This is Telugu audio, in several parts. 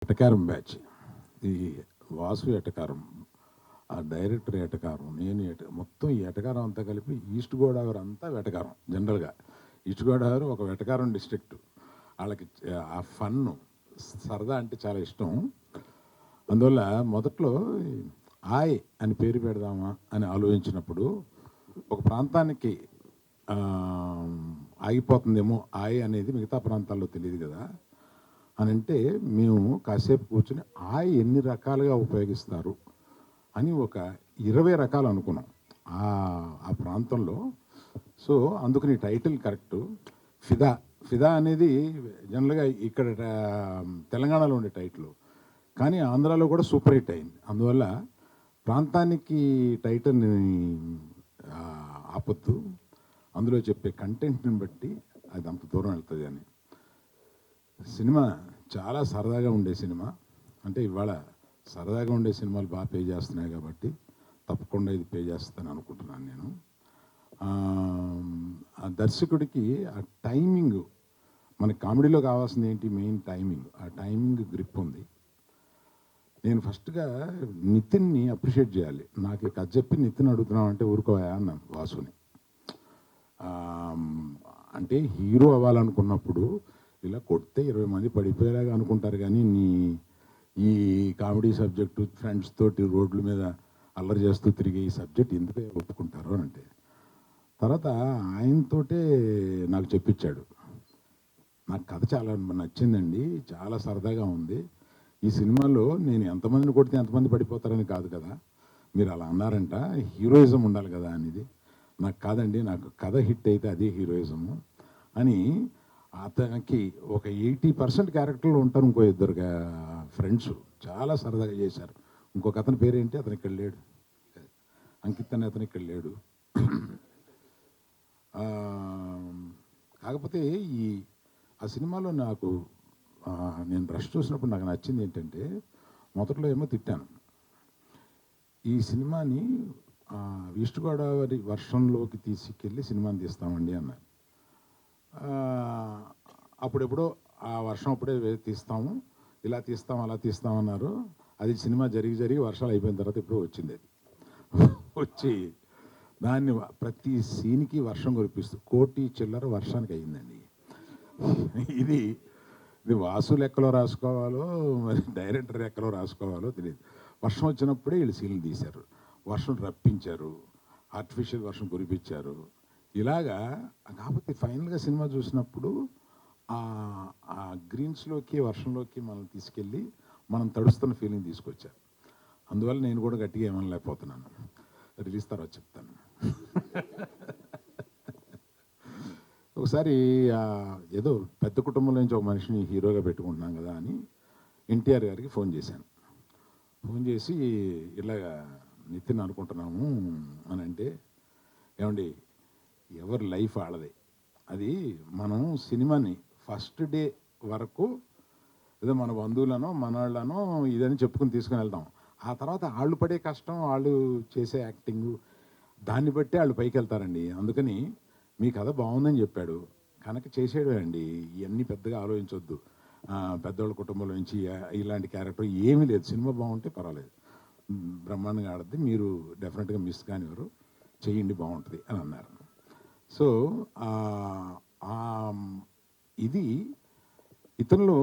ఎటకారం బ్యాచ్. ఈ వాసు ఎటకారం, ఆ డైరెక్టర్ ఎటకారం, నేను మొత్తం ఈ ఎటకారం అంతా కలిపి ఈస్ట్ గోదావరి అంతా వెటకారం. జనరల్గా ఈస్ట్ గోదావరి ఒక వెటకారం డిస్ట్రిక్ట్. వాళ్ళకి ఆ ఫన్ను సరదా అంటే చాలా ఇష్టం. అందువల్ల మొదట్లో ఆయ్ అని పేరు పెడదామా అని ఆలోచించినప్పుడు ఒక ప్రాంతానికి ఆగిపోతుందేమో ఆయ్ అనేది, మిగతా ప్రాంతాల్లో తెలియదు కదా అని అంటే మేము కాసేపు కూర్చొని ఆయ్ ఎన్ని రకాలుగా ఉపయోగిస్తారు అని ఒక 20 రకాలు అనుకున్నాం ఆ ప్రాంతంలో. సో అందుకని టైటిల్ కరెక్ట్. ఫిదా ఫిదా అనేది జనరల్గా ఇక్కడ తెలంగాణలో ఉండే టైటిల్, కానీ ఆంధ్రాలో కూడా సూపర్ హిట్ అయింది. అందువల్ల ప్రాంతానికి టైటిల్ని ఆపొద్దు, అందులో చెప్పే కంటెంట్ని బట్టి అది అంత దూరం వెళ్తుంది అని. సినిమా చాలా సరదాగా ఉండే సినిమా. అంటే ఇవాళ సరదాగా ఉండే సినిమాలు బాగా పే చేస్తున్నాయి కాబట్టి తప్పకుండా ఇది పే చేస్తాను అనుకుంటున్నాను నేను. ఆ దర్శకుడికి ఆ టైమింగ్, మనకి కామెడీలో కావాల్సింది ఏంటి, మెయిన్ టైమింగ్. ఆ టైమింగ్ గ్రిప్ ఉంది. నేను ఫస్ట్గా నితిన్ని అప్రిషియేట్ చేయాలి. నాకు కథ చెప్పి నితిన్ అడుగుతున్నాం అంటే ఊరుకోయా అన్నాను వాసుని. అంటే హీరో అవ్వాలనుకున్నప్పుడు ఇలా కొడితే 20 మంది పడిపోయేలాగా అనుకుంటారు, కానీ ఈ కామెడీ సబ్జెక్టు ఫ్రెండ్స్ తోటి రోడ్ల మీద అల్లరి చేస్తూ తిరిగే ఈ సబ్జెక్ట్ ఎందుకే ఒప్పుకుంటారు అని అంటే, తర్వాత ఆయనతోటే నాకు చెప్పించాడు. నాకు కథ చాలా నచ్చిందండి, చాలా సరదాగా ఉంది. ఈ సినిమాలో నేను ఎంతమందిని కొడితే ఎంతమంది పడిపోతారని కాదు కదా, మీరు అలా అన్నారంట, హీరోయిజం ఉండాలి కదా అనేది. నాకు కాదండి, నాకు కథ హిట్ అయితే అదే హీరోయిజము అని. అతనికి ఒక 80% క్యారెక్టర్లు ఉంటారు. ఇంకో ఇద్దరు ఫ్రెండ్స్ చాలా సరదాగా చేశారు. ఇంకొక అతని పేరేంటి, అతను ఇక్కడ లేడు, అంకిత్ అనే అతను ఇక్కడ లేడు. కాకపోతే ఆ సినిమాలో నాకు నేను రష్ చూసినప్పుడు నాకు నచ్చింది ఏంటంటే, మొదట్లో ఏమో తిట్టాను, ఈ సినిమాని ఈస్ట్ గోదావరి వర్షంలోకి తీసుకెళ్ళి సినిమాని తీస్తామండి అన్నారు. అప్పుడెప్పుడో ఆ వర్షం అప్పుడే తీస్తాము, ఇలా తీస్తాం అలా తీస్తామన్నారు. అది సినిమా జరిగి వర్షాలు అయిపోయిన తర్వాత ఇప్పుడు వచ్చింది. అది వచ్చి దాన్ని ప్రతి సీన్కి వర్షం కురిపిస్తూ 1 కోటి చిల్లర వర్షానికి అయ్యిందండి. ఇది వాసు లెక్కలో రాసుకోవాలో మరి డైరెక్టర్ లెక్కలో రాసుకోవాలో తెలియదు. వర్షం వచ్చినప్పుడే వీళ్ళు సీన్లు తీశారు, వర్షం రప్పించారు, ఆర్టిఫిషియల్ వర్షం కురిపించారు, ఇలాగా. కాకపోతే ఫైనల్గా సినిమా చూసినప్పుడు ఆ గ్రీన్స్లోకి వర్షంలోకి మనం తీసుకెళ్ళి మనం తడుస్తున్న ఫీలింగ్ తీసుకొచ్చారు. అందువల్ల నేను కూడా గట్టిగా ఏమనలేకపోతున్నాను. రిలీజ్ తర్వాత చెప్తాను. ఒకసారి ఏదో పెద్ద కుటుంబంలో నుంచి ఒక మనిషిని హీరోగా పెట్టుకుంటున్నాం కదా అని ఎన్టీఆర్ గారికి ఫోన్ చేశాను. ఫోన్ చేసి ఇలాగా నితిన్ అనుకుంటున్నాము అని అంటే, ఏమండి ఎవరి లైఫ్ ఆడదే, అది మనం సినిమాని ఫస్ట్ డే వరకు ఏదో మన బంధువులనో మనవాళ్ళనో ఇదని చెప్పుకుని తీసుకుని వెళ్తాం. ఆ తర్వాత వాళ్ళు పడే కష్టం, వాళ్ళు చేసే యాక్టింగు, దాన్ని బట్టి వాళ్ళు పైకి వెళ్తారండి. అందుకని మీ కథ బాగుందని చెప్పాడు కనుక చేసేయడమే అండి, ఇవన్నీ పెద్దగా ఆలోచించొద్దు. పెద్దవాళ్ళ కుటుంబంలో నుంచి ఇలాంటి క్యారెక్టర్ ఏమీ లేదు, సినిమా బాగుంటే పర్వాలేదు, బ్రహ్మాండంగా ఆడద్ది, మీరు డెఫినెట్గా మిస్ కానివారు, చేయండి బాగుంటుంది అని అన్నారు. సో ఇది ఇతనిలో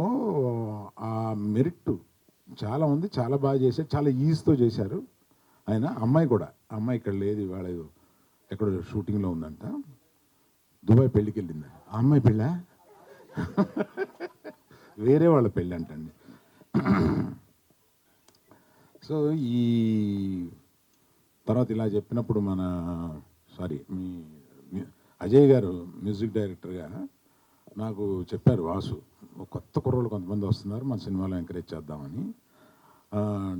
ఆ మెరిట్ చాలా ఉంది, చాలా బాగా చేశారు, చాలా ఈజీతో చేశారు ఆయన. అమ్మాయి కూడా, అమ్మాయి ఇక్కడ లేదు, ఇవాళ ఎక్కడ షూటింగ్లో ఉందంట, దుబాయ్ పెళ్ళికి వెళ్ళింది. ఆ అమ్మాయి పెళ్ళా వేరే వాళ్ళ పెళ్ళి అంటండి. సో ఈ తర్వాత ఇలా చెప్పినప్పుడు మీ అజయ్ గారు మ్యూజిక్ డైరెక్టర్గా నాకు చెప్పారు, వాసు కొత్త కుర్రోళ్ళు కొంతమంది వస్తున్నారు, మన సినిమాలో ఎంకరేజ్ చేద్దామని.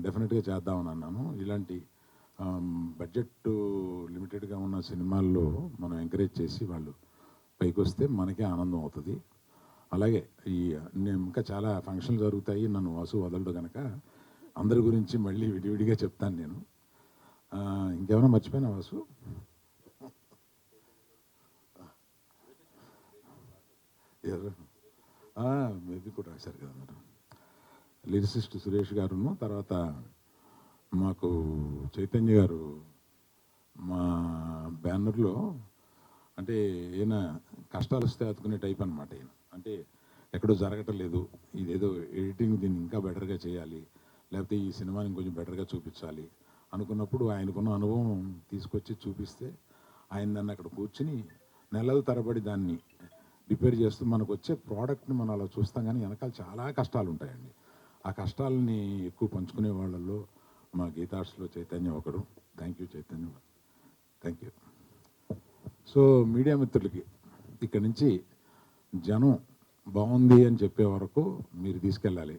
డెఫినెట్గా చేద్దామని అన్నాను. ఇలాంటి బడ్జెట్ లిమిటెడ్గా ఉన్న సినిమాల్లో మనం ఎంకరేజ్ చేసి వాళ్ళు పైకి వస్తే మనకే ఆనందం అవుతుంది. అలాగే నేను ఇంకా చాలా ఫంక్షన్లు జరుగుతాయి, నన్ను వాసు వదలడు కనుక అందరి గురించి మళ్ళీ విడివిడిగా చెప్తాను నేను. ఇంకేమైనా మర్చిపోయినా వాసు? మేబీ కూడా రాశారు కదా మీరు. లిరిసిస్ట్ సురేష్ గారును, తర్వాత మాకు చైతన్య గారు మా బ్యానర్లో, అంటే ఈయన కష్టాలు వస్తే ఆదుకునే టైప్ అనమాట. ఈయన అంటే ఎక్కడో జరగటం లేదు, ఇదేదో ఎడిటింగ్ దీన్ని ఇంకా బెటర్గా చేయాలి, లేకపోతే ఈ సినిమాని కొంచెం బెటర్గా చూపించాలి అనుకున్నప్పుడు ఆయనకున్న అనుభవం తీసుకొచ్చి చూపిస్తే ఆయన దాన్ని అక్కడ కూర్చుని నెలల తరబడి దాన్ని రిపేర్ చేస్తూ మనకు వచ్చే ప్రోడక్ట్ని మనం అలా చూస్తాం, కానీ వెనకాల చాలా కష్టాలు ఉంటాయండి. ఆ కష్టాలని ఎక్కువ పంచుకునే వాళ్ళల్లో మా గీతార్ట్స్లో చైతన్య ఒకడు. Thank you Chaitanya, thank you. So media మిత్రులకి ఇక్కడి నుంచి జనం బాగుంది అని చెప్పే వరకు మీరు తీసుకెళ్ళాలి.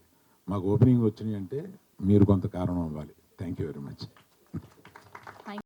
మాకు ఓపెనింగ్ వచ్చినాయి అంటే మీరు కొంత కారణం అవ్వాలి. Thank you very much.